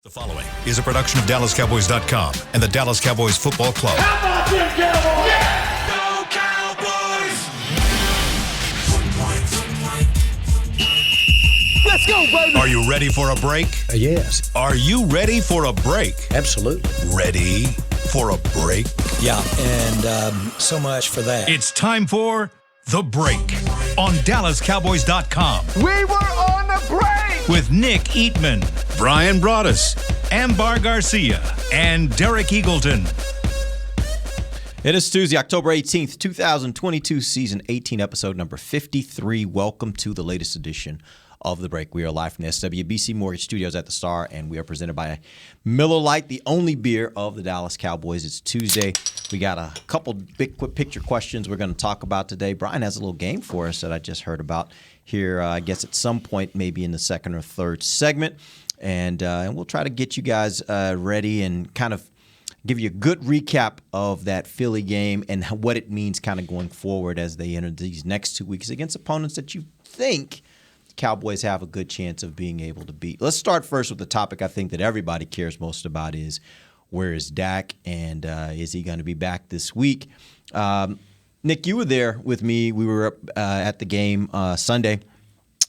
The following is a production of DallasCowboys.com and the Dallas Cowboys Football Club. How about them Cowboys? Yeah! Go Cowboys! Let's go, baby! Are you ready for a break? Yes. Are you ready for a break? Absolutely. Ready for a break? Yeah, and so much for that. It's time for The Break on DallasCowboys.com. We were on the break! With Nick Eatman, Brian Broaddus, Ambar Garcia, and Derek Eagleton. It is Tuesday, October 18th, 2022, season 18, episode number 53. Welcome to the latest edition of The Break. We are live from the SWBC Mortgage Studios at the Star, and we are presented by Miller Lite, the only beer of the Dallas Cowboys. It's Tuesday. We got a couple big quick picture questions we're going to talk about today. Brian has a little game for us that I just heard about here, I guess at some point, maybe in the second or third segment. And we'll try to get you guys ready and kind of give you a good recap of that Philly game and what it means kind of going forward as they enter these next 2 weeks against opponents that you think Cowboys have a good chance of being able to beat. Let's start first with the topic I think that everybody cares most about is where is Dak and is he going to be back this week? Nick, you were there with me. We were at the game Sunday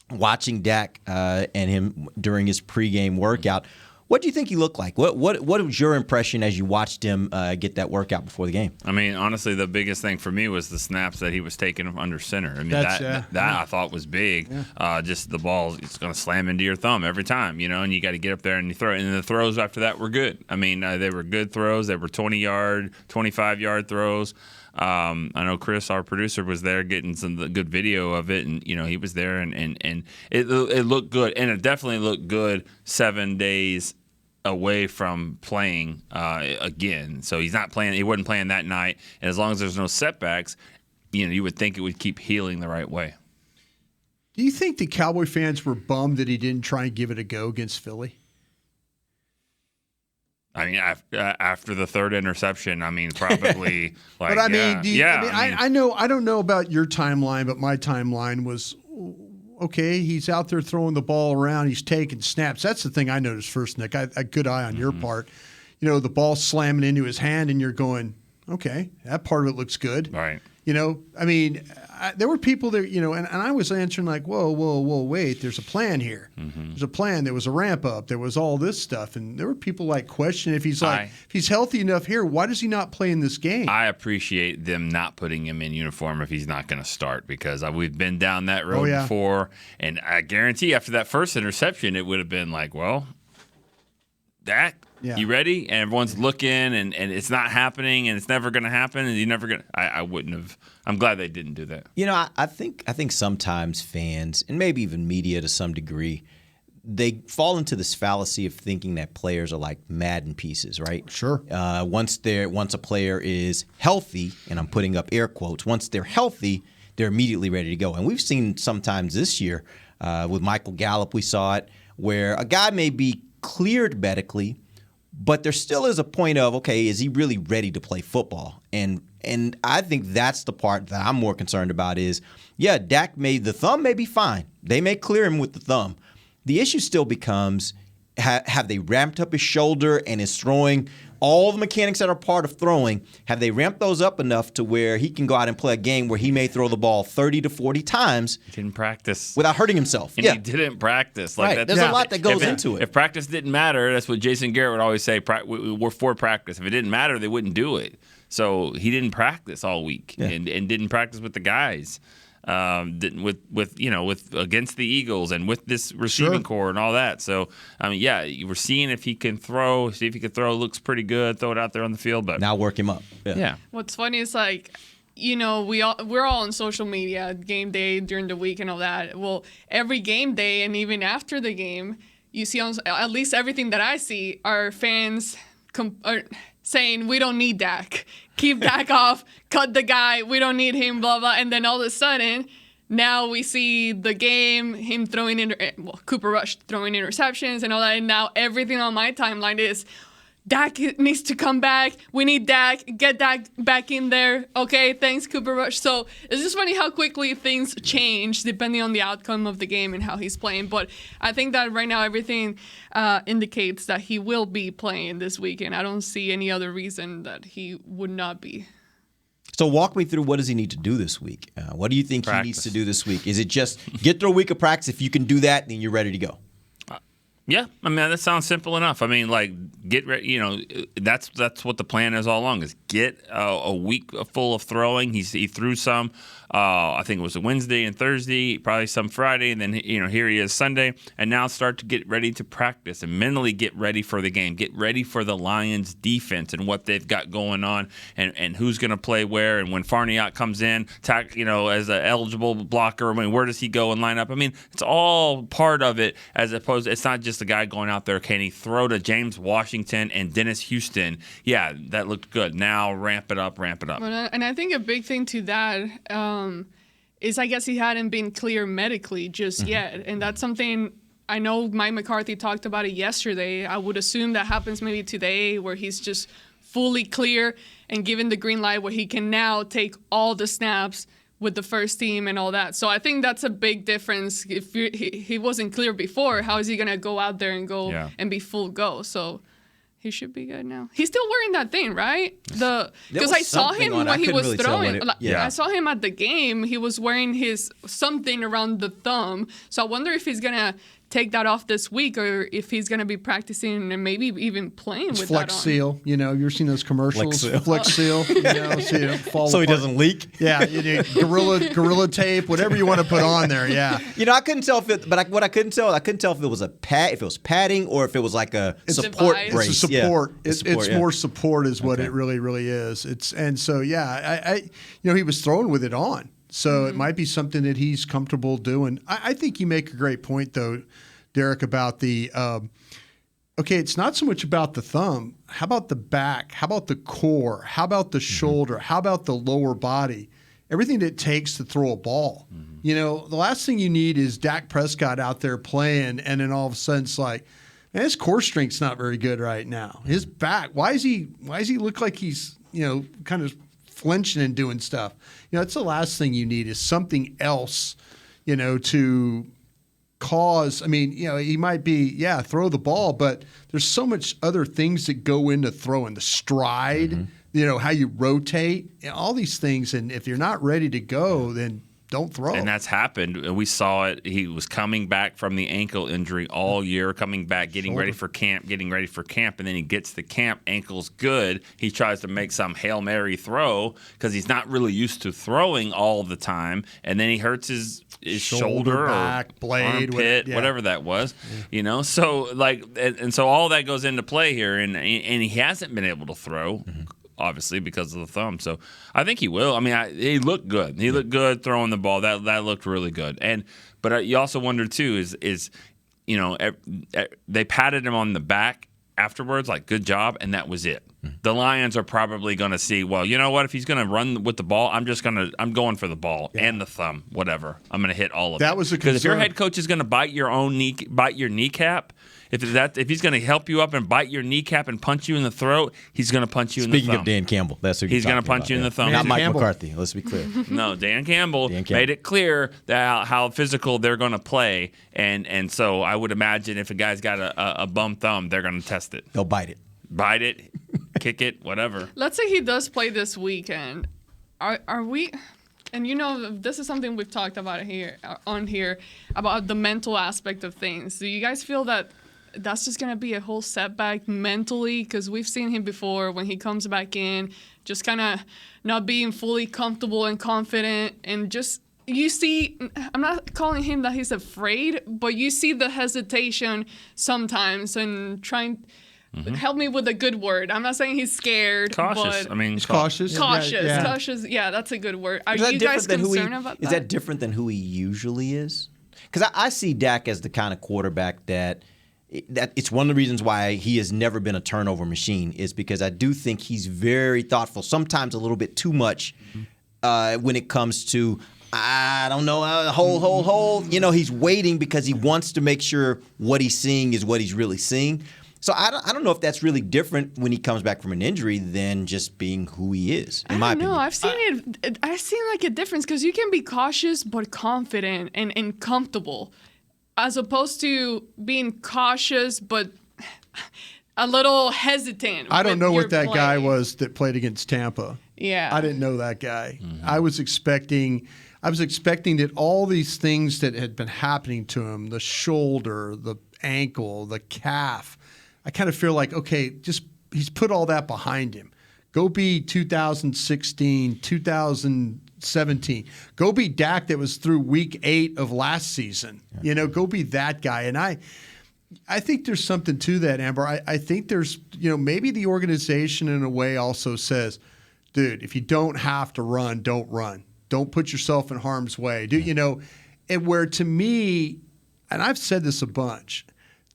watching Dak and him during his pregame workout. What do you think he looked like? What was your impression as you watched him get that workout before the game? I mean, honestly, the biggest thing for me was the snaps that he was taking under center. I mean, that I thought was big. Yeah. Just the ball, it's going to slam into your thumb every time, and you got to get up there and you throw it. And the throws after that were good. I mean, they were good throws. They were 20-yard, 25-yard throws. I know Chris, our producer, was there getting some good video of it, and he was there, and it looked good, and it definitely looked good 7 days away from playing again. So he's not playing. He wasn't playing that night, and as long as there's no setbacks, you would think it would keep healing the right way. Do you think the Cowboy fans were bummed that he didn't try and give it a go against Philly? I mean, after the third interception, probably. Like, but I don't know about your timeline, but my timeline was, okay, he's out there throwing the ball around, he's taking snaps. That's the thing I noticed first, Nick. A good eye on your part. The ball slamming into his hand, and you're going, okay, that part of it looks good. Right. There were people there, and I was answering like, whoa, wait, there's a plan here. Mm-hmm. There's a plan. There was a ramp up. There was all this stuff. And there were people like questioning if he's healthy enough here, why does he not play in this game? I appreciate them not putting him in uniform if he's not going to start, because we've been down that road before. And I guarantee after that first interception, it would have been like, well, Dak, you ready? And everyone's looking, and it's not happening, and it's never going to happen, and you're never going to – I wouldn't have – I'm glad they didn't do that. I think sometimes fans, and maybe even media to some degree, they fall into this fallacy of thinking that players are like Madden pieces, right? Sure. Once a player is healthy, and I'm putting up air quotes, once they're healthy, they're immediately ready to go. And we've seen sometimes this year with Michael Gallup, we saw it, where a guy may be cleared medically, but there still is a point of, okay, is he really ready to play football? And I think that's the part that I'm more concerned about is, Dak the thumb may be fine. They may clear him with the thumb. The issue still becomes, have they ramped up his shoulder and is throwing all the mechanics that are part of throwing, have they ramped those up enough to where he can go out and play a game where he may throw the ball 30 to 40 times he didn't practice without hurting himself? And he didn't practice. Right. There's a lot that goes into it. If practice didn't matter, that's what Jason Garrett would always say, we're for practice. If it didn't matter, they wouldn't do it. So he didn't practice all week and didn't practice with the guys. With against the Eagles and with this receiving core and all that. So, we're seeing if he can throw. See if he can throw. Looks pretty good. Throw it out there on the field. But now work him up. Yeah. What's funny is we're all on social media, game day during the week and all that. Well, every game day and even after the game, you see on at least everything that I see are fans are saying we don't need Dak. Keep Dak off, cut the guy, we don't need him, blah, blah. And then all of a sudden, now we see the game, him throwing Cooper Rush throwing interceptions and all that. And now everything on my timeline is Dak needs to come back. We need Dak. Get Dak back in there. Okay, thanks, Cooper Rush. So it's just funny how quickly things change depending on the outcome of the game and how he's playing. But I think that right now everything indicates that he will be playing this weekend. I don't see any other reason that he would not be. So walk me through, what does he need to do this week? What do you think Practice. he needs to do this week? Is it just get through a week of practice? If you can do that, then you're ready to go. Yeah, I mean that sounds simple enough. I mean, like get ready. You know, that's what the plan is all along. Is get a week full of throwing. He threw some. I think it was a Wednesday and Thursday, probably some Friday, and then here he is Sunday, and now start to get ready to practice and mentally get ready for the game. Get ready for the Lions defense and what they've got going on, and who's going to play where, and when Farniok comes in, as an eligible blocker. I mean, where does he go and line up? I mean, it's all part of it. As opposed, it's not just the guy going out there. Can he throw to James Washington and Dennis Houston? Yeah, that looked good. Now ramp it up. And I think a big thing to that. Is I guess he hadn't been clear medically just yet. And that's something I know Mike McCarthy talked about it yesterday. I would assume that happens maybe today, where he's just fully clear and given the green light where he can now take all the snaps with the first team and all that. So I think that's a big difference. If he wasn't clear before, how is he going to go out there and go and be full go? So he should be good now. He's still wearing that thing, right? Because I saw him when he was throwing. I saw him at the game. He was wearing his something around the thumb. So I wonder if he's gonna take that off this week, or if he's gonna be practicing and maybe even playing with Flex that on. Seal. You know, you've seen those commercials. Flex Seal. You know, so he doesn't leak. Yeah, gorilla tape, whatever you want to put on there. Yeah. I couldn't tell if it. But what I couldn't tell if it was a pad, if it was padding, or if it was like a support device. brace. It's a support. Yeah. It's more support is what it really is. He was throwing with it on. So it might be something that he's comfortable doing. I think you make a great point, though, Derek, about the it's not so much about the thumb. How about the back? How about the core? How about the shoulder? How about the lower body? Everything it takes to throw a ball. The last thing you need is Dak Prescott out there playing, and then all of a sudden it's like, man, his core strength's not very good right now. His back, why does he look like he's kind of flinching and doing stuff? It's the last thing you need is something else, to cause. I mean, he might be, throw the ball, but there's so much other things that go into throwing. The stride, how you rotate, all these things. And if you're not ready to go, then don't throw. And that's happened. And we saw it. He was coming back from the ankle injury all year, coming back, getting ready for camp. And then he gets to camp, ankle's good. He tries to make some Hail Mary throw because he's not really used to throwing all the time. And then he hurts his shoulder back, or blade, armpit, whatever that was. So so all that goes into play here. And he hasn't been able to throw. Obviously, because of the thumb. So I think he will. I mean, he looked good. He looked good throwing the ball. That looked really good. But you also wonder too is they patted him on the back afterwards, like good job, and that was it. The Lions are probably going to see, well, you know what? If he's going to run with the ball, I'm going for the ball and the thumb, whatever. I'm going to hit all of it. That was a concern. Because if your head coach is going to bite your kneecap. If he's going to help you up and bite your kneecap and punch you in the throat, he's going to punch you in the thumb. Speaking of Dan Campbell, that's who he's going to punch you in the thumb. Not Mike Campbell. McCarthy. Let's be clear. No, Dan Campbell made it clear that how physical they're going to play, and so I would imagine if a guy's got a bum thumb, they're going to test it. They'll bite it, kick it, whatever. Let's say he does play this weekend. Are we? And this is something we've talked about here about the mental aspect of things. Do you guys feel that that's just going to be a whole setback mentally? Because we've seen him before when he comes back in, just kind of not being fully comfortable and confident. And just, you see, I'm not calling him that he's afraid, but you see the hesitation sometimes and trying. Help me with a good word. I'm not saying he's scared. Cautious. But he's cautious. Cautious. Yeah, that's a good word. Are you guys concerned about that? Is that different than who he usually is? Because I see Dak as the kind of quarterback that it's one of the reasons why he has never been a turnover machine, is because I do think he's very thoughtful, sometimes a little bit too much when it comes to, I don't know, hold. He's waiting because he wants to make sure what he's seeing is what he's really seeing. So I don't know if that's really different when he comes back from an injury than just being who he is. In my opinion, I've seen like a difference because you can be cautious but confident and comfortable, as opposed to being cautious but a little hesitant. I don't know what that guy was that played against Tampa. Yeah, I didn't know that guy. I was expecting that all these things that had been happening to him, the shoulder, the ankle, the calf, I kind of feel like, okay, just he's put all that behind him. Go be 2016, 2017. Go be Dak that was through week 8 of last season. Go be that guy. And I think there's something to that, Amber. I think there's, maybe the organization in a way also says, dude, if you don't have to run, don't run. Don't put yourself in harm's way. And where to me, and I've said this a bunch,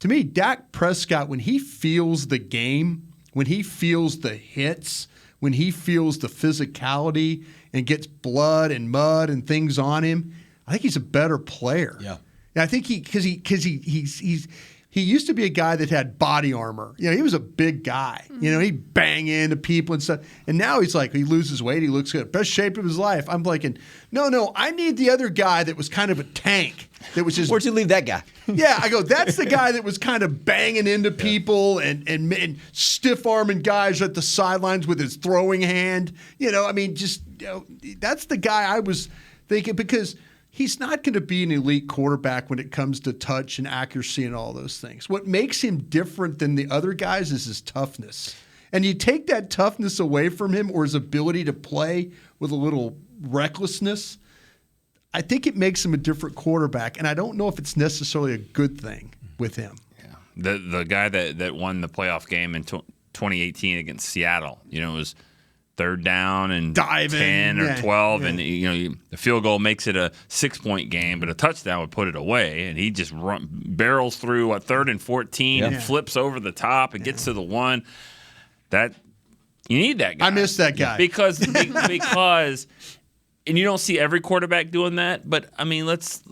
to me, Dak Prescott, when he feels the game, when he feels the hits, when he feels the physicality and gets blood and mud and things on him, I think he's a better player. Yeah. And I think he used to be a guy that had body armor. He was a big guy. He'd bang into people and stuff. And now he's like, he loses weight, he looks good. Best shape of his life. I'm thinking, no, I need the other guy that was kind of a tank. That was just. Where'd you leave that guy? Yeah, I go, that's the guy that was kind of banging into people and stiff-arming guys at the sidelines with his throwing hand. That's the guy I was thinking, because he's not going to be an elite quarterback when it comes to touch and accuracy and all those things. What makes him different than the other guys is his toughness. And you take that toughness away from him, or his ability to play with a little recklessness, I think it makes him a different quarterback. And I don't know if it's necessarily a good thing with him. Yeah. The guy that won the playoff game in 2018 against Seattle, it was third down and diving, 10 or 12, and the field goal makes it a 6-point game, but a touchdown would put it away, and he just barrels through 3rd and 14 and flips over the top and gets to the 1. That you need that guy. I miss that guy because and you don't see every quarterback doing that, but I mean, let's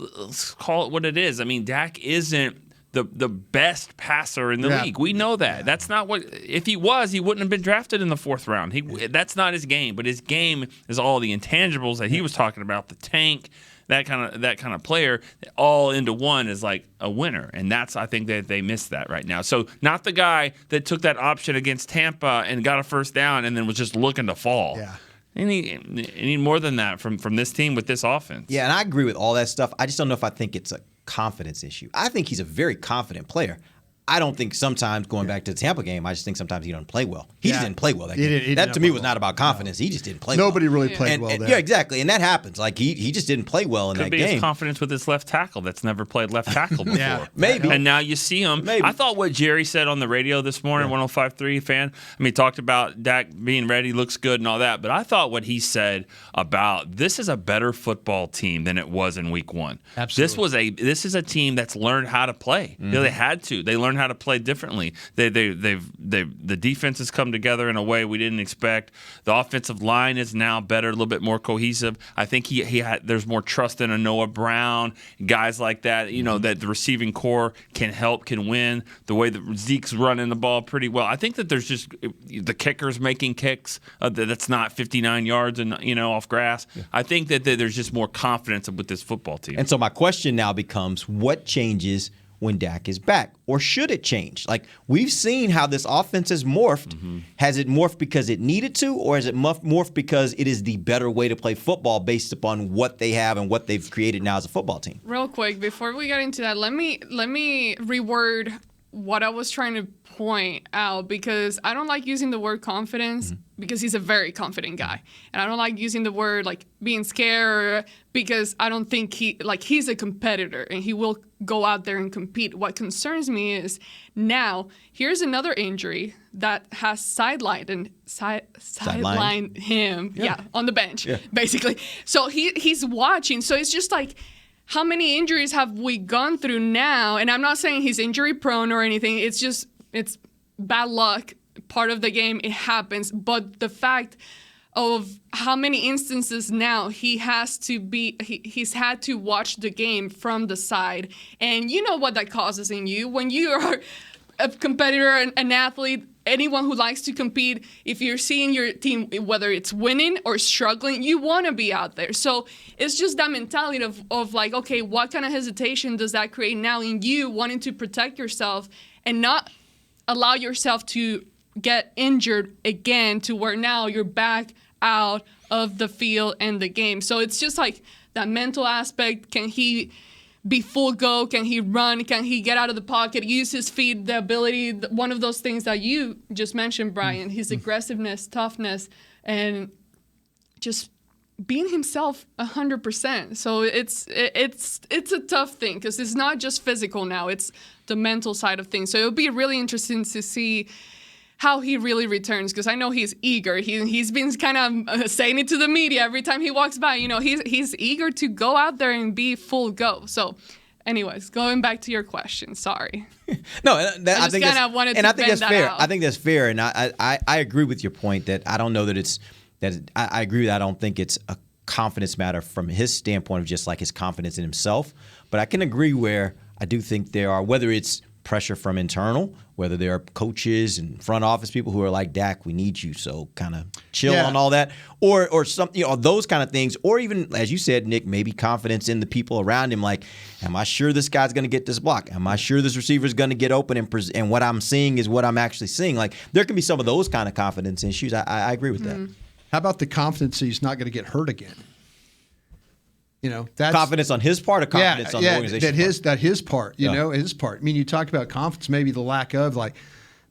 call it what it is. I mean, Dak isn't the best passer in the league. We know that. Yeah. That's not what. If he was, he wouldn't have been drafted in the 4th round. That's not his game. But his game is all the intangibles that he was talking about, the tank, that kind of player, all into one is like a winner. And I think that they missed that right now. So not the guy that took that option against Tampa and got a first down and then was just looking to fall. Yeah. You need more than that from this team with this offense. Yeah, and I agree with all that stuff. I just don't know if I think it's a confidence issue. I think he's a very confident player. I don't think sometimes, going back to the Tampa game, I just think sometimes he doesn't play well. He just didn't play well that game. That to me was not about confidence. He just didn't play well. Nobody really played well there. Yeah, exactly. And that happens. Like he just didn't play well in that game. Could be his confidence with his left tackle that's never played left tackle before. Yeah, maybe. And now you see him. Maybe. I thought what Jerry said on the radio this morning, 105.3 fan, I mean, he talked about Dak being ready, looks good and all that, but I thought what he said about this is a better football team than it was in week 1. Absolutely. This is a team that's learned how to play. Mm-hmm. They had to. They learned how to play differently. The defense has come together in a way we didn't expect. The offensive line is now better, a little bit more cohesive. I think there's more trust in a Noah Brown, guys like that. That the receiving core can win. The way that Zeke's running the ball pretty well. I think that there's just the kickers making kicks that's not 59 yards and off grass. Yeah. I think that there's just more confidence with this football team. And so my question now becomes, what changes when Dak is back? Or should it change? Like, we've seen how this offense has morphed. Mm-hmm. Has it morphed because it needed to, or has it morphed because it is the better way to play football based upon what they have and what they've created now as a football team? Real quick, before we get into that, let me reword what I was trying to point out, because I don't like using the word confidence because he's a very confident guy. And I don't like using the word like being scared because I don't think he's a competitor and he will go out there and compete. What concerns me is now here's another injury that has sidelined him on the bench, basically. So he's watching. So it's just like, how many injuries have we gone through now? And I'm not saying he's injury prone or anything. It's bad luck, part of the game. It happens. But the fact of how many instances now he's had to watch the game from the side. And you know what that causes in you when you are a competitor, an athlete, anyone who likes to compete, if you're seeing your team, whether it's winning or struggling, you want to be out there. So it's just that mentality of like, okay, what kind of hesitation does that create now in you wanting to protect yourself and not allow yourself to get injured again to where now you're back out of the field and the game. So it's just like that mental aspect. Can he be full go? Can he run? Can he get out of the pocket, use his feet, the ability, one of those things that you just mentioned, Brian, his aggressiveness, toughness, and just being himself 100%. So it's a tough thing because it's not just physical now, it's the mental side of things. So it'll be really interesting to see how he really returns, because I know he's eager. He's been kind of saying it to the media every time he walks by. You know, he's eager to go out there and be full go. So, anyways, going back to your question, sorry. No, I think that's fair. out. I think that's fair, and I agree with your point that I don't know that it's that. I agree that I don't think it's a confidence matter from his standpoint of just like his confidence in himself. But I can agree where I do think there are, whether it's pressure from internal, whether there are coaches and front office people who are like, Dak, we need you, so kind of chill on all that, or something, you know, those kind of things, or even, as you said, Nick, maybe confidence in the people around him, like, am I sure this guy's going to get this block? Am I sure this receiver's going to get open and what I'm seeing is what I'm actually seeing? Like, there can be some of those kind of confidence issues. I agree with that. How about the confidence that he's not going to get hurt again? You know, that's confidence on his part or confidence on the organization? That his part, you know, his part. I mean, you talk about confidence, maybe the lack of, like,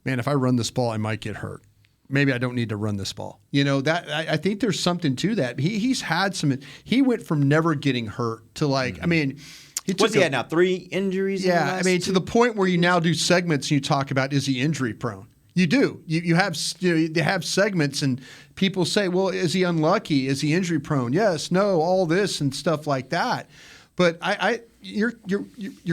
man, if I run this ball, I might get hurt. Maybe I don't need to run this ball. You know, that I think there's something to that. He's had some. He went from never getting hurt to like, I mean, what's he had now? 3 injuries. Yeah, I mean, to the point where you now do segments and you talk about, is he injury prone? You do. You have they have segments and people say, well, is he unlucky? Is he injury prone? Yes, no, all this and stuff like that. But your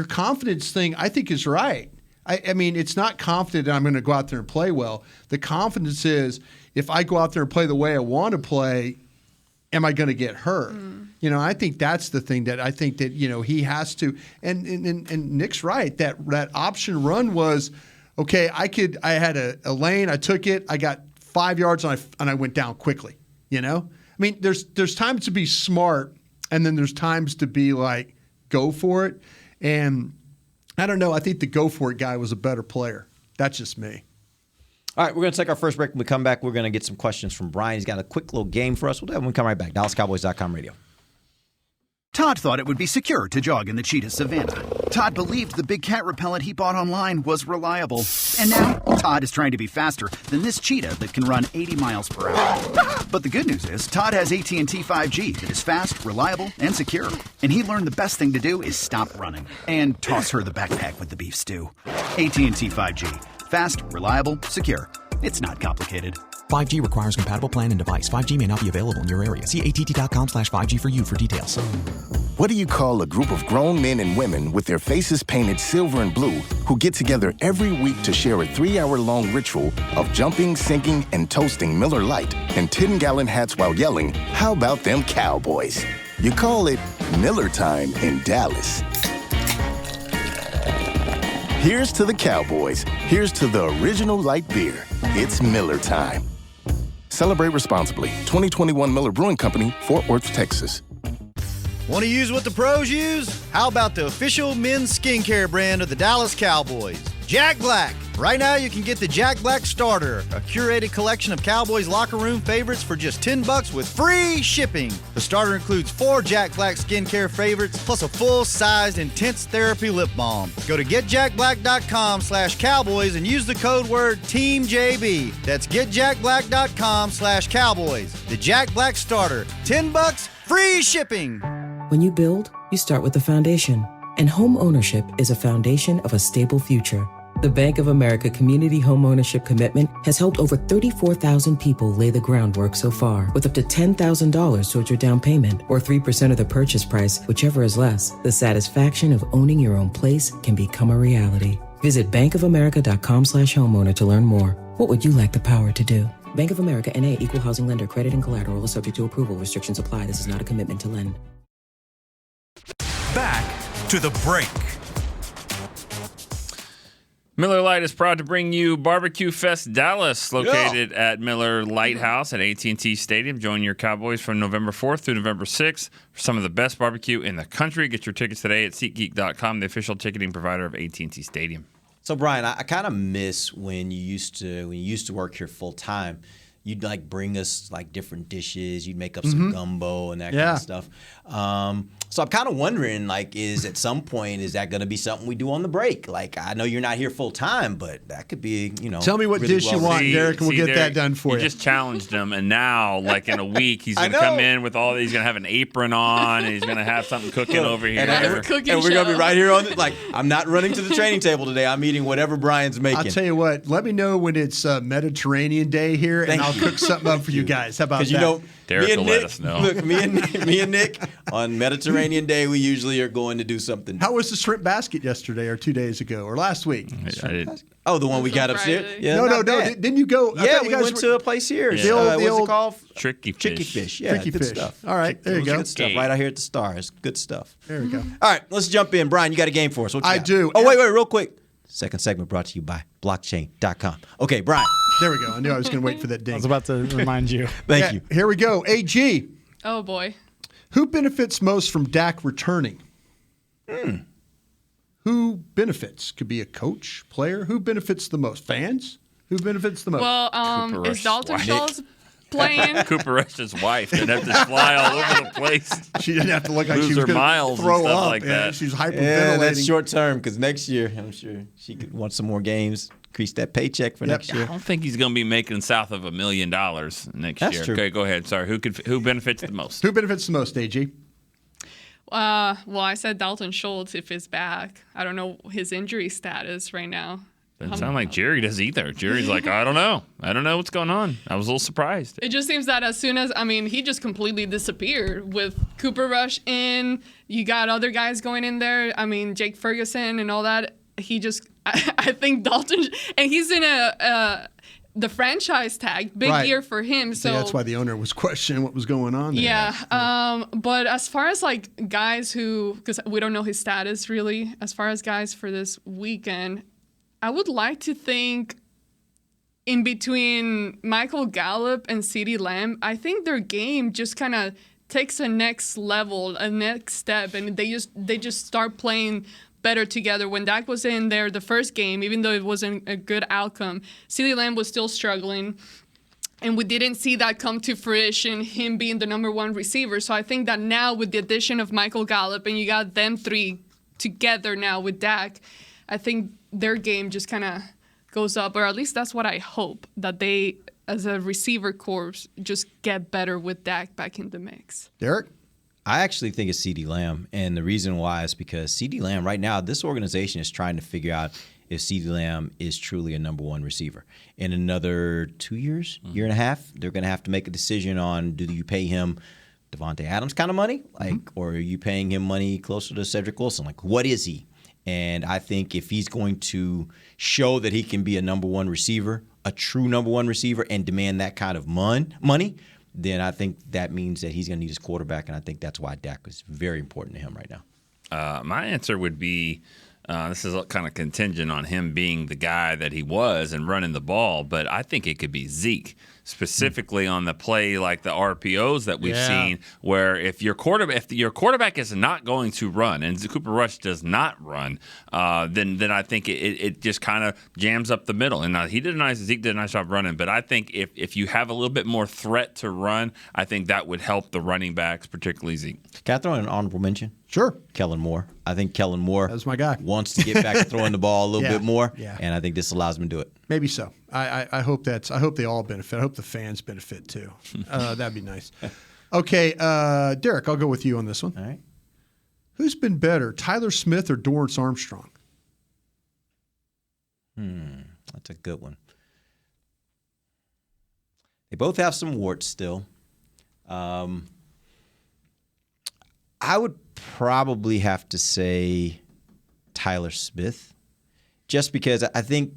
confidence thing, I think, is right. I mean, it's not confident that I'm going to go out there and play well. The confidence is, if I go out there and play the way I want to play, am I going to get hurt? You know, I think that's the thing that I think that, you know, he has to. And Nick's right. That option run was, okay, I had a lane, I took it, I got 5 yards, and I went down quickly, you know? I mean, there's times to be smart, and then there's times to be like, go for it. And I don't know, I think the go for it guy was a better player. That's just me. All right, we're going to take our first break. When we come back, we're going to get some questions from Brian. He's got a quick little game for us. We'll do that when we come right back. DallasCowboys.com radio. Todd thought it would be secure to jog in the cheetah savanna. Todd believed the big cat repellent he bought online was reliable. And now, Todd is trying to be faster than this cheetah that can run 80 miles per hour. But the good news is, Todd has AT&T 5G that is fast, reliable, and secure. And he learned the best thing to do is stop running and toss her the backpack with the beef stew. AT&T 5G. Fast, reliable, secure. It's not complicated. 5G requires compatible plan and device. 5G may not be available in your area. See att.com/5G for you for details. What do you call a group of grown men and women with their faces painted silver and blue who get together every week to share a 3-hour-long ritual of jumping, singing, and toasting Miller Lite in 10-gallon hats while yelling, "How about them Cowboys?" You call it Miller Time in Dallas. Here's to the Cowboys. Here's to the original light beer. It's Miller Time. Celebrate responsibly. 2021 Miller Brewing Company, Fort Worth, Texas. Want to use what the pros use? How about the official men's skincare brand of the Dallas Cowboys, Jack Black? Right now, you can get the Jack Black Starter, a curated collection of Cowboys locker room favorites for just $10 with free shipping. The starter includes 4 Jack Black skincare favorites, plus a full-sized intense therapy lip balm. Go to getjackblack.com/Cowboys and use the code word TEAMJB. That's getjackblack.com/Cowboys. The Jack Black Starter, $10, free shipping. When you build, you start with the foundation. And home ownership is a foundation of a stable future. The Bank of America Community Homeownership Commitment has helped over 34,000 people lay the groundwork so far, with up to $10,000 towards your down payment or 3% of the purchase price, whichever is less. The satisfaction of owning your own place can become a reality. Visit bankofamerica.com/homeowner to learn more. What would you like the power to do? Bank of America NA, Equal Housing Lender. Credit and collateral is subject to approval. Restrictions apply. This is not a commitment to lend. Back to the break. Miller Lite is proud to bring you Barbecue Fest Dallas, located at Miller Lighthouse at AT&T Stadium. Join your Cowboys from November 4th through November 6th for some of the best barbecue in the country. Get your tickets today at SeatGeek.com, the official ticketing provider of AT&T Stadium. So, Brian, I kind of miss when you used to work here full time. You'd like bring us like different dishes. You'd make up some gumbo and that kind of stuff. So I'm kind of wondering, like, at some point, is that going to be something we do on the break? Like, I know you're not here full time, but that could be, Tell me what really dish you want, Derek, and we'll get that done for you. You just challenged him, and now, like in a week, he's going to come in with all. He's going to have an apron on, and he's going to have something cooking over here. And we're going to be right here on it. Like, I'm not running to the training table today. I'm eating whatever Brian's making. I'll tell you what. Let me know when it's Mediterranean Day here, and I'll cook something up for you guys. How about that? Derek will let us know. Look, me and Nick on Mediterranean Day, we usually are going to do something. How was the shrimp basket yesterday, or 2 days ago, or last week? Oh, the one we got upstairs? Yeah, no. Didn't you go? Yeah, we went to a place here. Yeah. What's it called? Tricky Fish. Yeah, Tricky good Fish. stuff. All right, there you go. Good stuff. Right out here at the Stars. Good stuff. There we go. All right, let's jump in. Brian, you got a game for us. What you got? do. Oh, wait, real quick. Second segment brought to you by blockchain.com. Okay, Brian. There we go. I knew I was going to wait for that ding. I was about to remind you. Thank you. Here we go. AG. Oh, boy. Who benefits most from Dak returning? Who benefits? Could be a coach, player. Who benefits the most? Fans? Who benefits the most? Well, is Dalton Schultz playing? Cooper Rush's wife didn't have to fly all over the place. She didn't have to look like Lose she was her going miles to throw and stuff up. like that. She's hyperventilating. Yeah, that's short term because next year, I'm sure she could want some more games, increase that paycheck for next year. I don't think he's going to be making south of $1 million next year. True. Okay, go ahead. Sorry. Who benefits the most? Who benefits the most, AG? Well, I said Dalton Schultz if he's back. I don't know his injury status right now. Doesn't sound like Jerry does either. Jerry's like, I don't know. I don't know what's going on. I was a little surprised. It just seems that as soon as, he just completely disappeared with Cooper Rush in. You got other guys going in there. Jake Ferguson and all that. I think Dalton, and he's in the franchise tag, big year for him. So that's why the owner was questioning what was going on there. Yeah. But as far as like guys because we don't know his status really, as far as guys for this weekend, I would like to think in between Michael Gallup and CeeDee Lamb, I think their game just kind of takes a next level, a next step, and they just start playing better together. When Dak was in there the first game, even though it wasn't a good outcome, CeeDee Lamb was still struggling, and we didn't see that come to fruition, him being the number one receiver. So I think that now with the addition of Michael Gallup and you got them three together now with Dak, I think their game just kind of goes up, or at least that's what I hope, that they, as a receiver corps, just get better with Dak back in the mix. Derek? I actually think it's CeeDee Lamb, and the reason why is because CeeDee Lamb right now, this organization is trying to figure out if CeeDee Lamb is truly a number one receiver. In another 2 years, year and a half, they're going to have to make a decision on, do you pay him Devontae Adams kind of money, or are you paying him money closer to Cedric Wilson? Like, what is he? And I think if he's going to show that he can be a number one receiver, a true number one receiver, and demand that kind of money, then I think that means that he's going to need his quarterback, and I think that's why Dak is very important to him right now. My answer would be this is kind of contingent on him being the guy that he was and running the ball, but I think it could be Zeke, specifically on the play like the RPOs that we've seen, where if your quarterback is not going to run and Cooper Rush does not run, then I think it just kind of jams up the middle. And Zeke did a nice job running, but I think if you have a little bit more threat to run, I think that would help the running backs, particularly Zeke. Can I throw in an honorable mention? Sure. Kellen Moore. I think Kellen Moore that's my guy. Wants to get back to throwing the ball a little bit more, and I think this allows him to do it. Maybe so. I hope they all benefit. I hope the fans benefit too. That'd be nice. Okay, Derek, I'll go with you on this one. All right. Who's been better, Tyler Smith or Doris Armstrong? That's a good one. They both have some warts still. I would probably have to say Tyler Smith, just because I think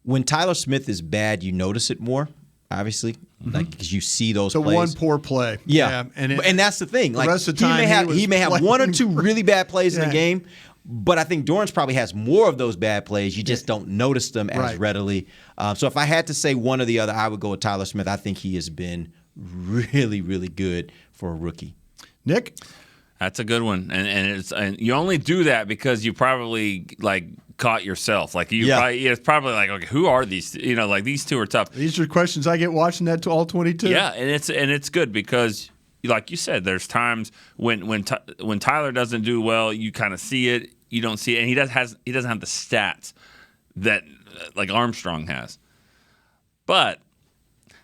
when Tyler Smith is bad, you notice it more, obviously, like because you see those plays. The one poor play. Yeah. And that's the thing. The Like rest of the time he may have one or two really bad plays in the game, But I think Dorrance probably has more of those bad plays. You just don't notice them as readily. So if I had to say one or the other, I would go with Tyler Smith. I think he has been really, really good for a rookie. Nick? That's a good one. And you only do that because you probably caught yourself. It's probably like, okay, who are these? These two are tough. These are questions I get watching that to all 22. Yeah, and it's good because like you said, there's times when Tyler doesn't do well, you kind of see it. You don't see it, and he doesn't have the stats that like Armstrong has. But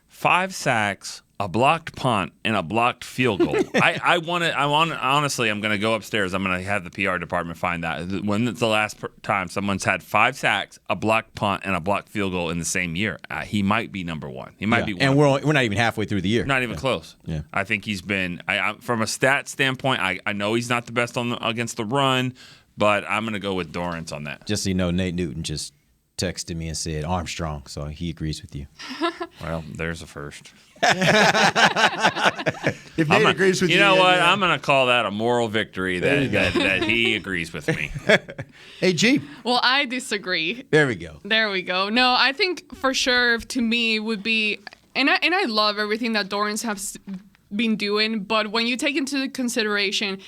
5 sacks, a blocked punt, and a blocked field goal. Honestly, I'm going to go upstairs. I'm going to have the PR department find that. When's the last time someone's had 5 sacks, a blocked punt, and a blocked field goal in the same year? He might be number one. He might be one. And we're not even halfway through the year. Not even close. Yeah. I think he's been from a stat standpoint, I know he's not the best against the run, but I'm going to go with Dorrance on that. Just so you know, Nate Newton just texted me and said Armstrong, so he agrees with you. Well, there's a first. If Nate agrees with you, you know what? I'm going to call that a moral victory that he agrees with me. Hey, G. Well, I disagree. There we go. No, I think for sure to me would be, and I love everything that Dorrance has been doing, but when you take into consideration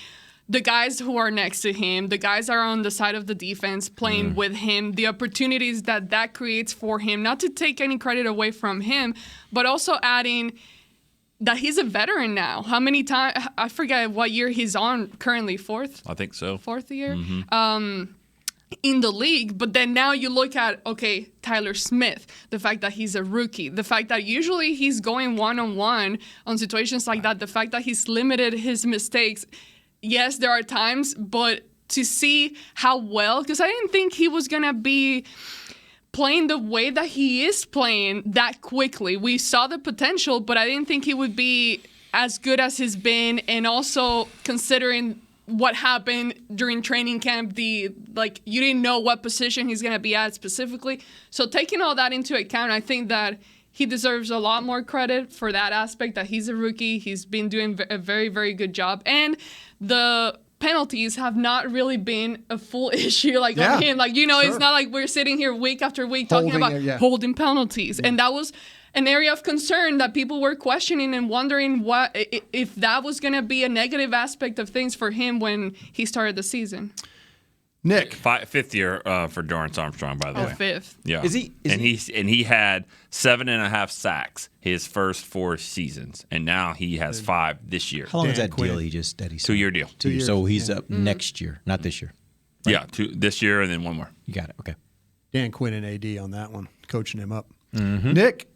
the guys who are next to him, the guys that are on the side of the defense playing with him, the opportunities that creates for him, not to take any credit away from him, but also adding that he's a veteran now. How many times, I forget what year he's on currently, 4th? I think so. 4th year? Mm-hmm. In the league, but then now you look at, okay, Tyler Smith, the fact that he's a rookie, the fact that usually he's going one-on-one on situations like that, the fact that he's limited his mistakes. Yes, there are times, but to see how well, because I didn't think he was going to be playing the way that he is playing that quickly. We saw the potential, but I didn't think he would be as good as he's been, and also considering what happened during training camp, you didn't know what position he's going to be at specifically. So taking all that into account, I think that he deserves a lot more credit for that aspect, that he's a rookie. He's been doing a very, very good job. And the penalties have not really been a full issue on him. It's not like we're sitting here week after week talking about holding penalties. Yeah. And that was an area of concern that people were questioning and wondering what if that was going to be a negative aspect of things for him when he started the season. Nick, 5th year for Doris Armstrong, by the way. 5th. Yeah. Is he? He had 7.5 sacks his first 4 seasons, and now he has 5 this year. How long is that deal? He 2-year deal. 2 years. So he's up next year, not this year. Right? Yeah, this year and then one more. You got it. Okay. Dan Quinn and AD on that one, coaching him up. Mm-hmm. Nick,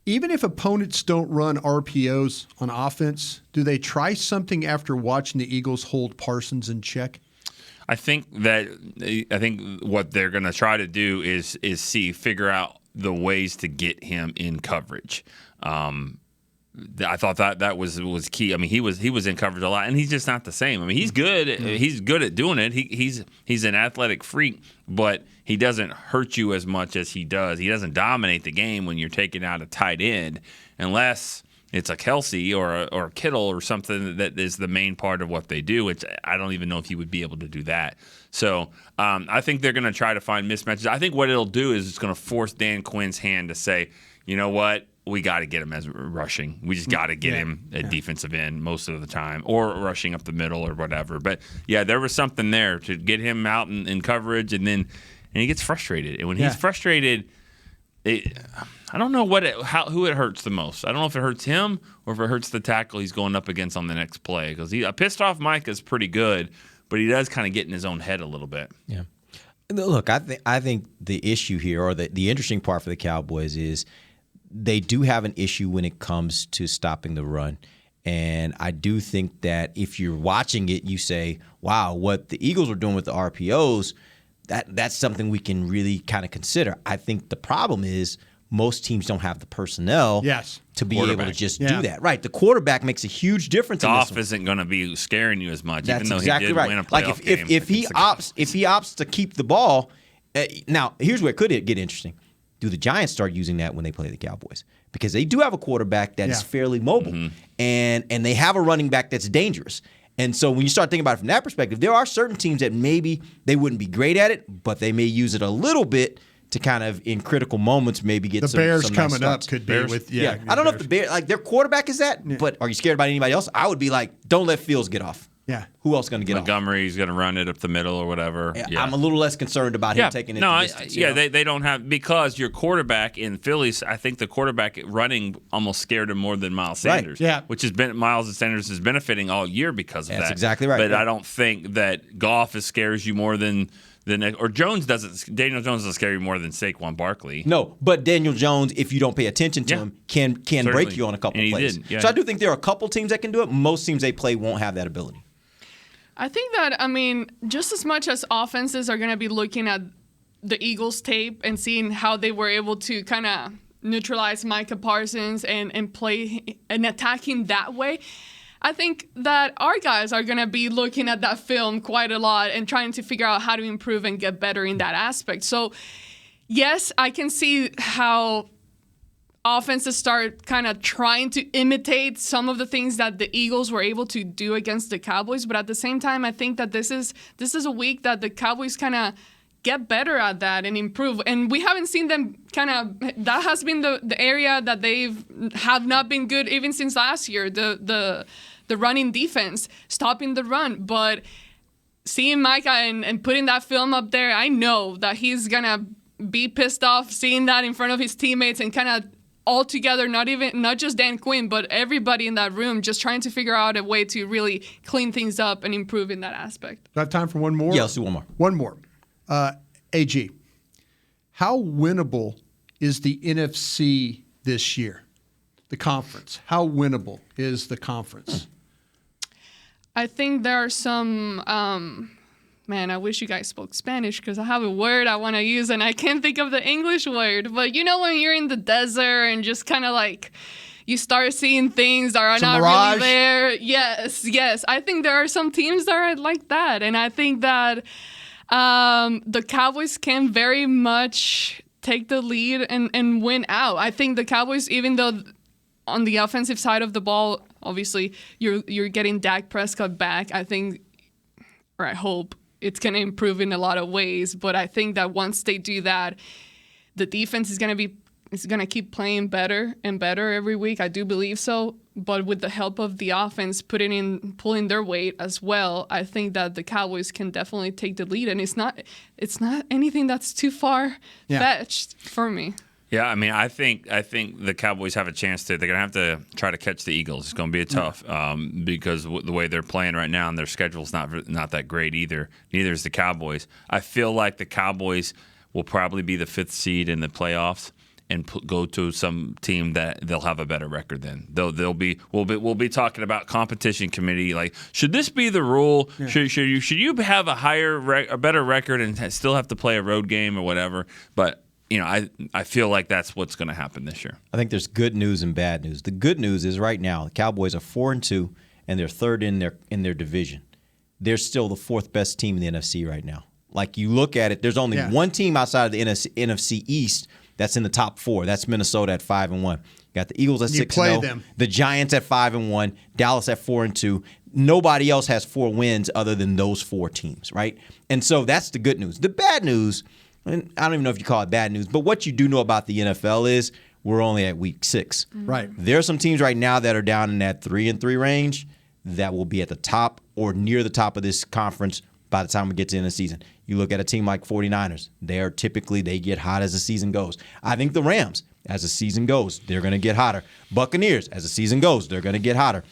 even if opponents don't run RPOs on offense, do they try something after watching the Eagles hold Parsons in check? I think what they're going to try to do is figure out the ways to get him in coverage. I thought that was key. I mean, he was in coverage a lot, and he's just not the same. I mean, he's good. He's good at doing it. He's an athletic freak, but he doesn't hurt you as much as he does. He doesn't dominate the game when you're taking out a tight end, unless it's a Kelsey or a Kittle or something that is the main part of what they do, which I don't even know if he would be able to do that. So I think they're going to try to find mismatches. I think what it'll do is it's going to force Dan Quinn's hand to say, you know what, we got to get him as rushing. We just got to get him at defensive end most of the time, or rushing up the middle or whatever. But, yeah, there was something there to get him out in coverage, and he gets frustrated. And when he's frustrated, I don't know who it hurts the most. I don't know if it hurts him or if it hurts the tackle he's going up against on the next play. Because a pissed off Micah is pretty good, but he does kind of get in his own head a little bit. Yeah. Look, I think the issue here, or the interesting part for the Cowboys, is they do have an issue when it comes to stopping the run. And I do think that if you're watching it, you say, wow, what the Eagles are doing with the RPOs, that's something we can really kind of consider. I think the problem is most teams don't have the personnel to be able to just do that. Right. The quarterback makes a huge difference. Goff isn't going to be scaring you as much, that's even though exactly he did win a playoff game. If he opts to keep the ball, now here's where it could get interesting. Do the Giants start using that when they play the Cowboys? Because they do have a quarterback that is fairly mobile, and they have a running back that's dangerous. And so when you start thinking about it from that perspective, there are certain teams that maybe they wouldn't be great at it, but they may use it a little bit to kind of, in critical moments, maybe get some Bears some coming nice up could be with I don't know if the Bears, like their quarterback is that, but are you scared about anybody else? I would be like, don't let Fields get off. Yeah. Who else going to get off? Montgomery's going to run it up the middle or whatever. Yeah. I'm a little less concerned about him taking it the distance. They don't have, because your quarterback in Phillies, I think the quarterback running almost scared him more than Miles Sanders. Right. Yeah. Which has been, Miles Sanders is benefiting all year because of that. That's exactly right. But I don't think that Goff scares you more than or Daniel Jones doesn't scare you more than Saquon Barkley. No, but Daniel Jones, if you don't pay attention to him, can break you on a couple of plays. So I do think there are a couple teams that can do it. Most teams they play won't have that ability. I think that, just as much as offenses are going to be looking at the Eagles tape and seeing how they were able to kind of neutralize Micah Parsons and play and attacking that way, I think that our guys are going to be looking at that film quite a lot and trying to figure out how to improve and get better in that aspect. So, yes, I can see how offenses start kind of trying to imitate some of the things that the Eagles were able to do against the Cowboys. But at the same time, I think that this is a week that the Cowboys kind of get better at that and improve. And we haven't seen them that has been the area that have not been good even since last year, the running defense, stopping the run. But seeing Micah and putting that film up there, I know that he's going to be pissed off seeing that in front of his teammates and kind of all together, not just Dan Quinn, but everybody in that room just trying to figure out a way to really clean things up and improve in that aspect. Do I have time for one more? Yeah, let's do one more. One more. AG, how winnable is the NFC this year? The conference. How winnable is the conference? I think there are some I wish you guys spoke Spanish because I have a word I want to use and I can't think of the English word. But you know when you're in the desert and just kind of like you start seeing things that are not really there. Yes. I think there are some teams that are like that. And I think that the Cowboys can very much take the lead and win out. I think the Cowboys, even though on the offensive side of the ball, obviously you're getting Dak Prescott back, I think, or I hope, it's going to improve in a lot of ways. But I think that once they do that, the defense is going to keep playing better and better every week. I do believe so. But with the help of the offense pulling their weight as well, I think that the Cowboys can definitely take the lead. And it's not anything that's too far fetched for me. Yeah, I think the Cowboys have a chance to. They're going to have to try to catch the Eagles. It's going to be tough because the way they're playing right now and their schedule's not that great either. Neither is the Cowboys. I feel like the Cowboys will probably be the 5th seed in the playoffs and go to some team that they'll have a better record than. We'll be talking about competition committee. Like, should this be the rule? Yeah. Should you have a better record and still have to play a road game or whatever? But I feel like that's what's going to happen this year. I think there's good news and bad news. The good news is right now the Cowboys are 4-2 and they're 3rd in their division. They're still the 4th best team in the NFC right now. Like you look at it, there's only one team outside of the NFC East that's in the top 4. That's Minnesota at 5-1. You got the Eagles at 6-0, the Giants at 5-1, Dallas at 4-2. Nobody else has 4 wins other than those 4 teams, right? And so that's the good news. The bad news. And I don't even know if you call it bad news, but what you do know about the NFL is we're only at week 6. Right. There are some teams right now that are down in that 3-3 range that will be at the top or near the top of this conference by the time we get to the end of the season. You look at a team like 49ers. They get hot as the season goes. I think the Rams, as the season goes, they're going to get hotter. Buccaneers, as the season goes, they're going to get hotter.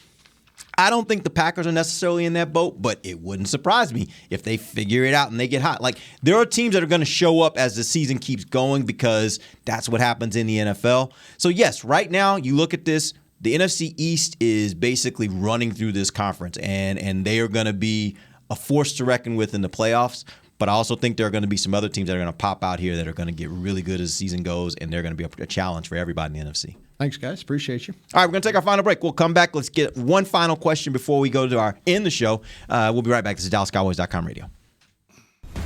I don't think the Packers are necessarily in that boat, but it wouldn't surprise me if they figure it out and they get hot. Like, there are teams that are going to show up as the season keeps going because that's what happens in the NFL. So, yes, right now, you look at this, the NFC East is basically running through this conference, and they are going to be a force to reckon with in the playoffs. But I also think there are going to be some other teams that are going to pop out here that are going to get really good as the season goes, and they're going to be a challenge for everybody in the NFC. Thanks, guys. Appreciate you. All right, we're going to take our final break. We'll come back. Let's get one final question before we go to our end the show. We'll be right back. This is DallasCowboys.com radio.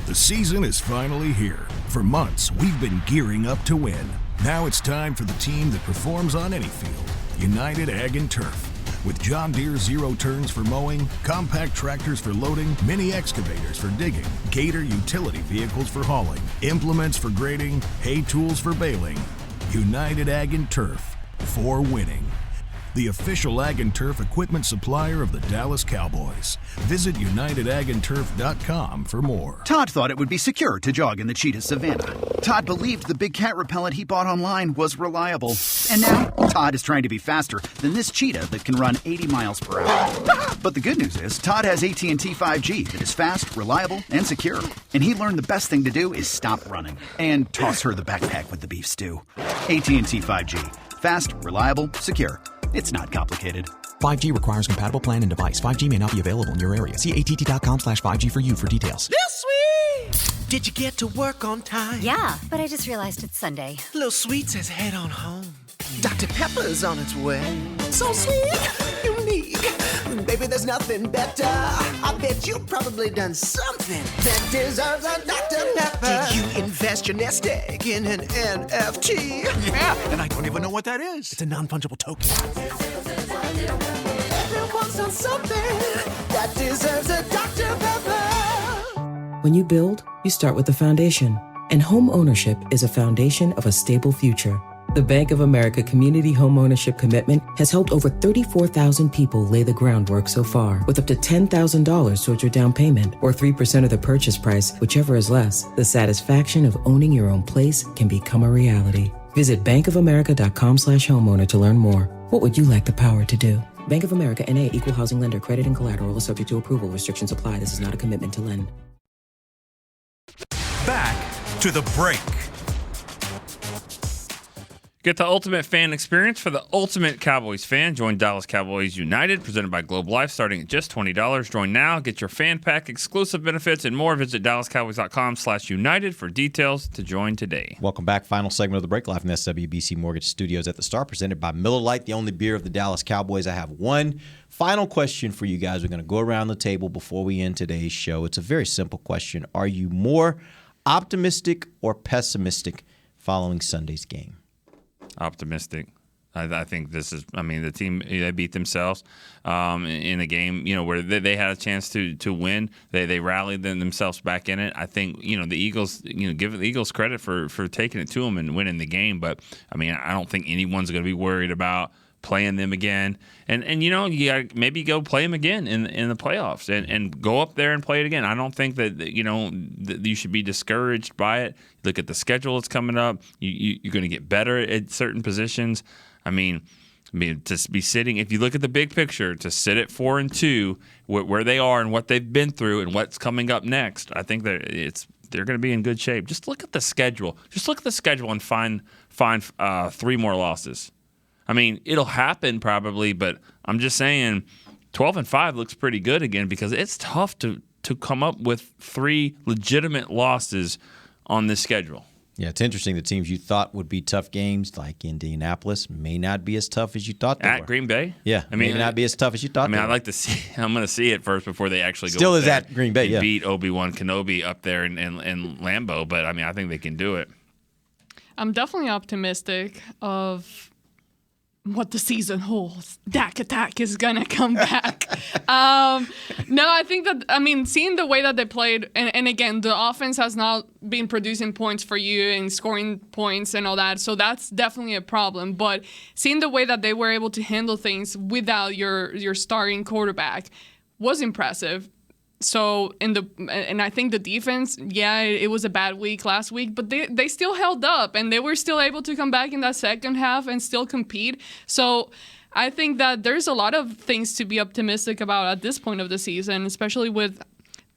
The season is finally here. For months, we've been gearing up to win. Now it's time for the team that performs on any field, United Ag and Turf. With John Deere zero turns for mowing, compact tractors for loading, mini excavators for digging, Gator utility vehicles for hauling, implements for grading, hay tools for baling. United Ag and Turf, for winning. The official Ag and Turf equipment supplier of the Dallas Cowboys. Visit UnitedAgAndTurf.com for more. Todd thought it would be secure to jog in the cheetah savanna. Todd believed the big cat repellent he bought online was reliable. And now, Todd is trying to be faster than this cheetah that can run 80 miles per hour. But the good news is, Todd has AT&T 5G that is fast, reliable, and secure. And he learned the best thing to do is stop running and toss her the backpack with the beef stew. AT&T 5G. Fast, reliable, secure. It's not complicated. 5G requires compatible plan and device. 5G may not be available in your area. See att.com/5G for you for details. This week! Did you get to work on time? Yeah, but I just realized it's Sunday. Little Sweet says head on home. Dr. Pepper's on its way. So sweet, unique. Baby, there's nothing better. I bet you've probably done something that deserves a Dr. Pepper. Did you invest your nest egg in an NFT? Yeah, and I don't even know what that is. It's a non-fungible token. Everyone's done something that deserves a Dr. Pepper. When you build, you start with the foundation. And home ownership is a foundation of a stable future. The Bank of America Community Home Ownership Commitment has helped over 34,000 people lay the groundwork so far, with up to $10,000 towards your down payment or 3% of the purchase price, whichever is less. The satisfaction of owning your own place can become a reality. Visit bankofamerica.com/homeowner to learn more. What would you like the power to do? Bank of America N.A. Equal Housing Lender. Credit and collateral is subject to approval. Restrictions apply. This is not a commitment to lend. Back to the break. Get the ultimate fan experience for the ultimate Cowboys fan. Join Dallas Cowboys United, presented by Globe Life, starting at just $20. Join now. Get your fan pack, exclusive benefits, and more. Visit DallasCowboys.com/United for details to join today. Welcome back. Final segment of the break, live from the SWBC Mortgage Studios at the Star, presented by Miller Lite, the only beer of the Dallas Cowboys. I have one final question for you guys. We're going to go around the table before we end today's show. It's a very simple question. Are you more optimistic or pessimistic following Sunday's game? Optimistic. I think this is. I mean, the team, they beat themselves in a game, where they had a chance to win. They rallied themselves back in it. I think the Eagles, give the Eagles credit for taking it to them and winning the game. But I mean, I don't think anyone's going to be worried about playing them again. And you gotta maybe go play them again in the playoffs and go up there and play it again. I don't think that that you should be discouraged by it. Look at the schedule that's coming up. You're going to get better at certain positions. I mean, to be sitting, if you look at the big picture, to sit at 4-2, where they are and what they've been through and what's coming up next, I think that they're going to be in good shape. Just look at the schedule. Just look at the schedule and find 3 more losses. I mean, it'll happen probably, but I'm just saying 12-5 looks pretty good again, because it's tough to come up with 3 legitimate losses on this schedule. Yeah, it's interesting. The teams you thought would be tough games, like Indianapolis, may not be as tough as you thought they were. At Green Bay? Yeah, may not be as tough as you thought they were. I'd like to see – I'm going to see it first before they actually go Still up is there at Green Bay, and beat Obi-Wan Kenobi up there in Lambeau. But, I mean, I think they can do it. I'm definitely optimistic of what the season holds. Dak Attack is going to come back. No, I think that, seeing the way that they played, and again, the offense has not been producing points for you and scoring points and all that, so that's definitely a problem. But seeing the way that they were able to handle things without your starting quarterback was impressive. So and I think the defense, it was a bad week last week, but they still held up and they were still able to come back in that second half and still compete. So I think that there's a lot of things to be optimistic about at this point of the season, especially with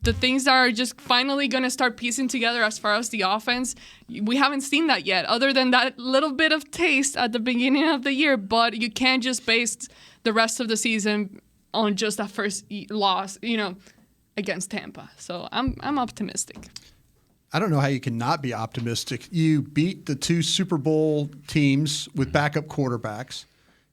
the things that are just finally going to start piecing together as far as the offense. We haven't seen that yet, other than that little bit of taste at the beginning of the year, but you can't just base the rest of the season on just that first loss, against Tampa. So I'm optimistic. I don't know how you can not be optimistic. You beat the 2 Super Bowl teams with backup quarterbacks,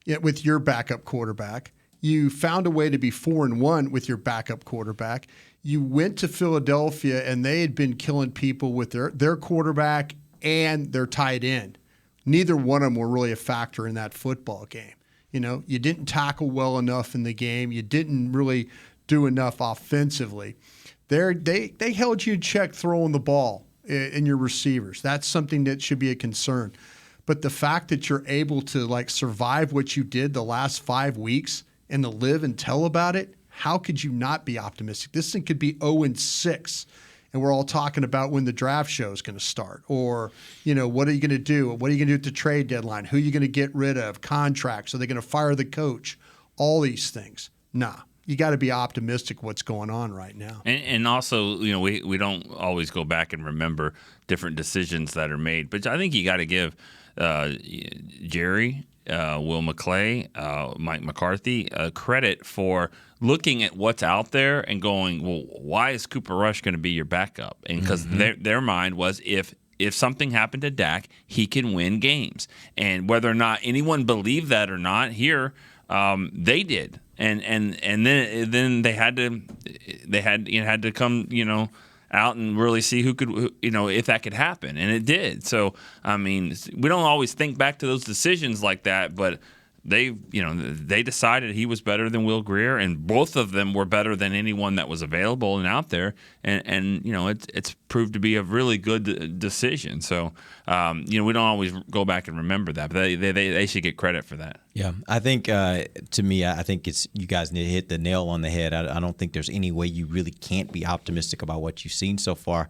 yet with your backup quarterback. You found a way to be 4-1 with your backup quarterback. You went to Philadelphia, and they had been killing people with their quarterback and their tight end. Neither one of them were really a factor in that football game. You didn't tackle well enough in the game. You didn't really do enough offensively. They held you in check throwing the ball in your receivers. That's something that should be a concern. But the fact that you're able to survive what you did the last 5 weeks and to live and tell about it, how could you not be optimistic? This thing could be 0-6, and we're all talking about when the draft show is going to start, or what are you going to do? What are you going to do at the trade deadline? Who are you going to get rid of? Contracts? Are they going to fire the coach? All these things. Nah. You got to be optimistic what's going on right now. And also, we don't always go back and remember different decisions that are made. But I think you got to give Jerry, Will McClay, Mike McCarthy credit for looking at what's out there and going, well, why is Cooper Rush going to be your backup? And because their mind was if something happened to Dak, he can win games. And whether or not anyone believed that or not, here they did. And then they had to come out and really see who could if that could happen, and it did. So I mean, we don't always think back to those decisions like that, but they decided he was better than Will Grier, and both of them were better than anyone that was available and out there, and it's proved to be a really good decision. So we don't always go back and remember that, but they should get credit for that. Yeah, I think to me, I think it's you guys need to hit the nail on the head. I don't think there's any way you really can't be optimistic about what you've seen so far.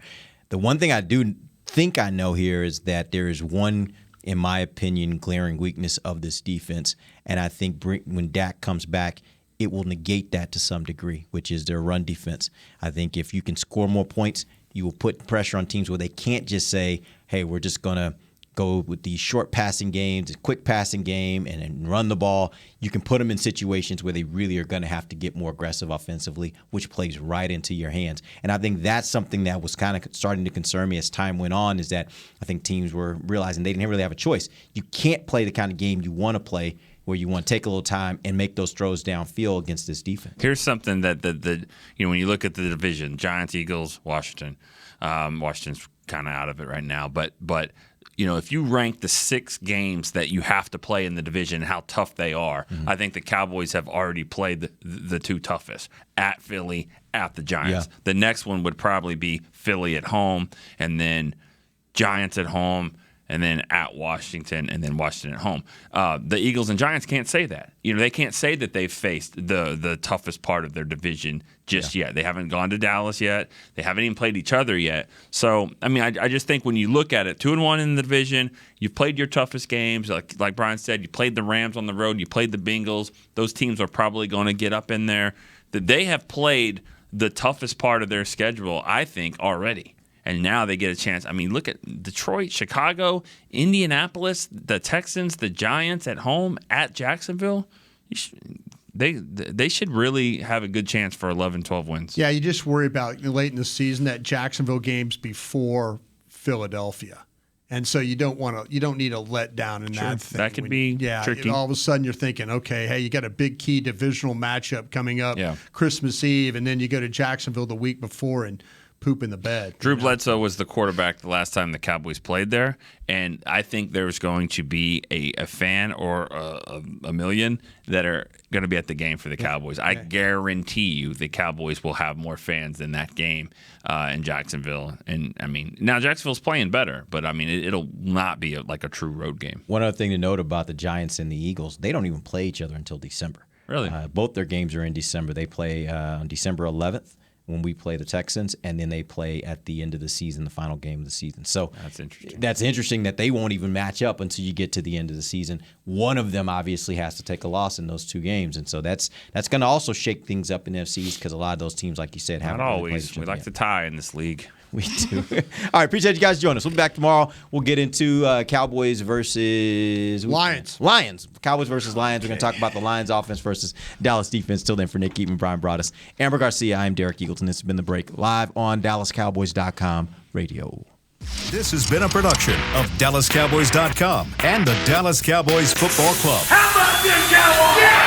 The one thing I do think I know here is that there is one, in my opinion, glaring weakness of this defense, and I think when Dak comes back, it will negate that to some degree, which is their run defense. I think if you can score more points, you will put pressure on teams where they can't just say, hey, we're just going to go with these short passing games, a quick passing game, and then run the ball. You can put them in situations where they really are going to have to get more aggressive offensively, which plays right into your hands. And I think that's something that was kind of starting to concern me as time went on, is that I think teams were realizing they didn't really have a choice. You can't play the kind of game you want to play, where you want to take a little time and make those throws downfield against this defense. Here's something that when you look at the division, Giants, Eagles, Washington, Washington's kind of out of it right now, but if you rank the 6 games that you have to play in the division, how tough they are, I think the Cowboys have already played the 2 toughest, at Philly, at the Giants. Yeah. The next one would probably be Philly at home, and Giants at home, and then at Washington, and then Washington at home. The Eagles and Giants can't say that. They can't say that they've faced the toughest part of their division just yet. They haven't gone to Dallas yet. They haven't even played each other yet. So, I mean, I just think when you look at it, 2-1 in the division, you've played your toughest games. Like Brian said, you played the Rams on the road, you played the Bengals. Those teams are probably going to get up in there. That they have played the toughest part of their schedule, I think, already. And now they get a chance. I mean, look at Detroit, Chicago, Indianapolis, the Texans, the Giants at home, at Jacksonville. They should really have a good chance for 11, 12 wins. Yeah, you just worry about late in the season that Jacksonville game's before Philadelphia. And so you don't need a letdown in that thing. That could be tricky. All of a sudden you're thinking, okay, hey, you got a big key divisional matchup coming up Christmas Eve, and then you go to Jacksonville the week before and poop in the bed. Drew Bledsoe was the quarterback the last time the Cowboys played there, and I think there's going to be a fan or a million that are going to be at the game for the Cowboys. I guarantee you the Cowboys will have more fans than that game in Jacksonville. And, I mean, now Jacksonville's playing better, but, I mean, it'll not be like a true road game. One other thing to note about the Giants and the Eagles, they don't even play each other until December. Really? Both their games are in December. They play on December 11th. When we play the Texans, and then they play at the end of the season, the final game of the season. So that's interesting. That's interesting that they won't even match up until you get to the end of the season. One of them obviously has to take a loss in those 2 games, and so that's going to also shake things up in the NFC East, because a lot of those teams, like you said, haven't not really always. played each other We like yet. to tie in this league. We do. All right, appreciate you guys joining us. We'll be back tomorrow. We'll get into Cowboys versus Lions. Cowboys versus Lions. We're going to talk about the Lions offense versus Dallas defense. Till then, for Nick Eaton, Brian Broaddus, Amber Garcia, I'm Derek Eagleton. This has been The Break, live on DallasCowboys.com radio. This has been a production of DallasCowboys.com and the Dallas Cowboys Football Club. How about this, Cowboys? Yeah!